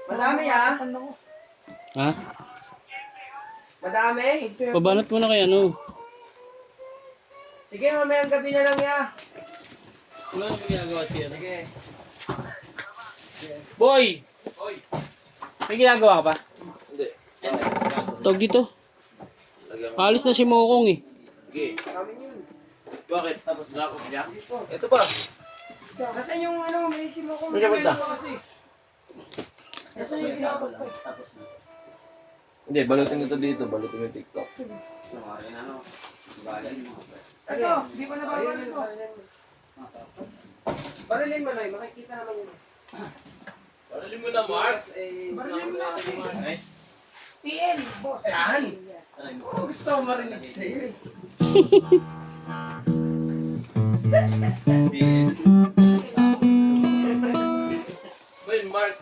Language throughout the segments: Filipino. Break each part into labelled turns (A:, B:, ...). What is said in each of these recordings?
A: Madami ah.
B: Ha?
A: Madami.
B: Pabanat mo na kay ano.
A: Sige, mamayang gabi na lang ya.
B: Wala na ginagawa siya.
A: Sige.
B: Boy! May ginagawa ka pa?
C: Hindi.
B: Tawag dito. Alis na si Mokong eh.
C: Sige.
A: Kami yun.
C: Bakit? Tapos na ako niya? Ito pa.
A: Nasaan yung ano, may isip mo kung
C: May punta.
A: Nasaan yung ginagawa ko?
C: Hindi, balutin ito dito. Balutin yung TikTok.
A: Ano? Di ba nababalin ko? Barilin mo na makikita naman yun.
C: Balutin mo na, Mark.
A: Barilin mo na.
D: TL, boss.
A: Saan? Gusto ko marinig sa'yo eh.
C: Wait, Mark.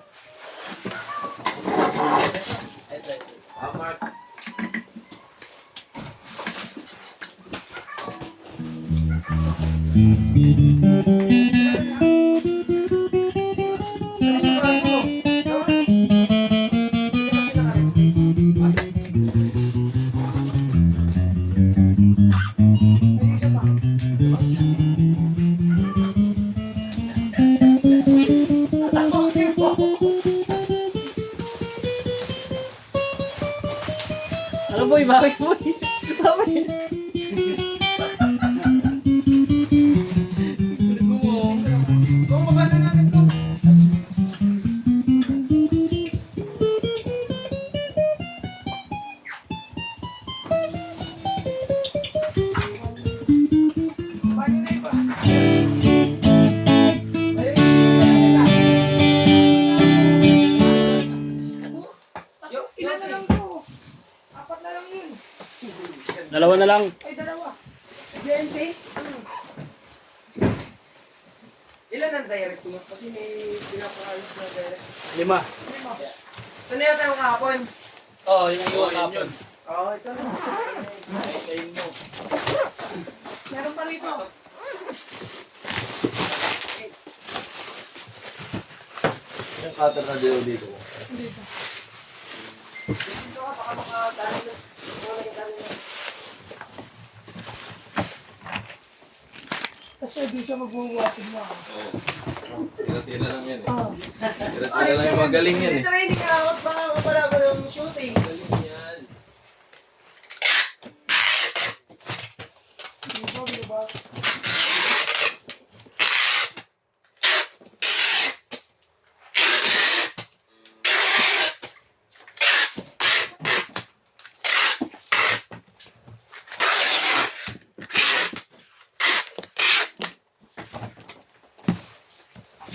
C: Mark.
B: Ano boy? Bakit boy? Bakit?
A: Kung baba na natin to.
D: Ilan na lang to? Apat na lang yun.
B: Dalawa na lang.
D: Ay, dalawa.
A: GNT? Ilan ang direct mo? Kasi may pinapakalis na direct.
B: 5.
A: Ito na yata yung kahapon.
B: Oo, yun ang iwan kapon.
A: Oo, ito na.
B: Sayin mo.
D: Meron pa rito.
C: Yung cutter na dito.
D: Dito.
A: Dito ka, baka makadali na. Wala yung dali na.
D: Kasi di siya magbubuhatin mo.
C: Tira-tira lang yan eh.
D: Ah.
C: Tira-tira lang yung magaling yan eh.
A: Training ka ako pa pala ko ng shooting.
C: Galing yan.
D: Dito, diba?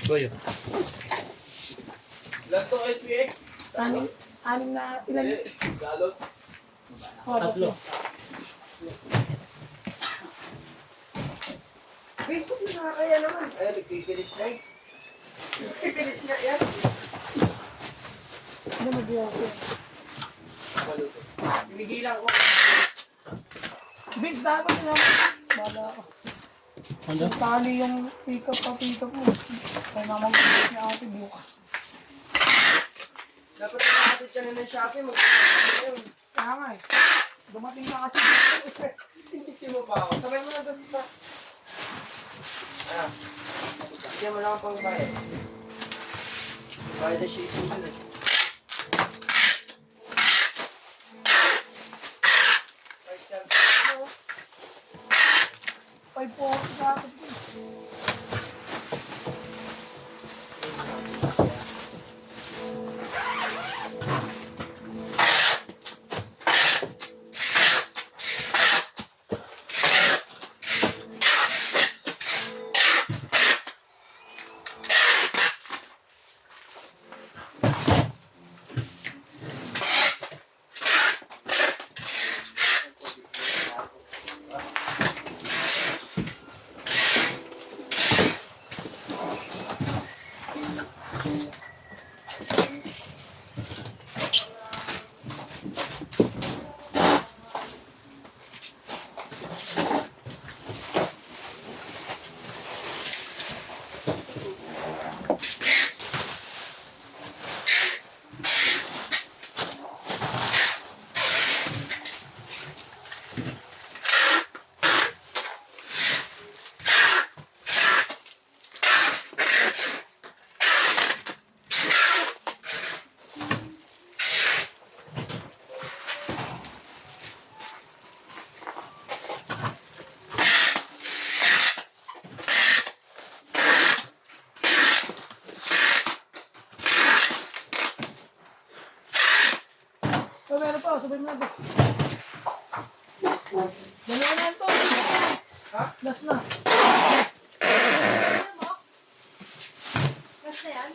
B: Boy.
C: Ilan to SPX?
D: Anim na, ilan?
C: Galot.
B: Tatlo.
A: Facebook na nakakaya naman. Ay, nagpipilit na eh. Nagpipilit na yan.
D: Ano magbuhatin?
A: Pinigilan ko.
D: Vince, dapat naman. Bala ako.
B: Ano?
D: Tali yung pick-up mo. Kaya na mag-pick niya ate bukas.
A: Dapat nakakatid ka na ng Shopee. Mag-pilit na yun.
D: Kaya nga eh. Dumating na kasi dito.
A: Tinisi mo pa ako. Sabay mo na doon sa... Ah. Bigyan mo lang ang pangbayad. Bayad na siya isang doon eh. Ano?
D: 540 sa akin. to, sabay mo na to. Dalawa na to.
A: Ha?
D: Last na.
E: Ano mo? Last na yan?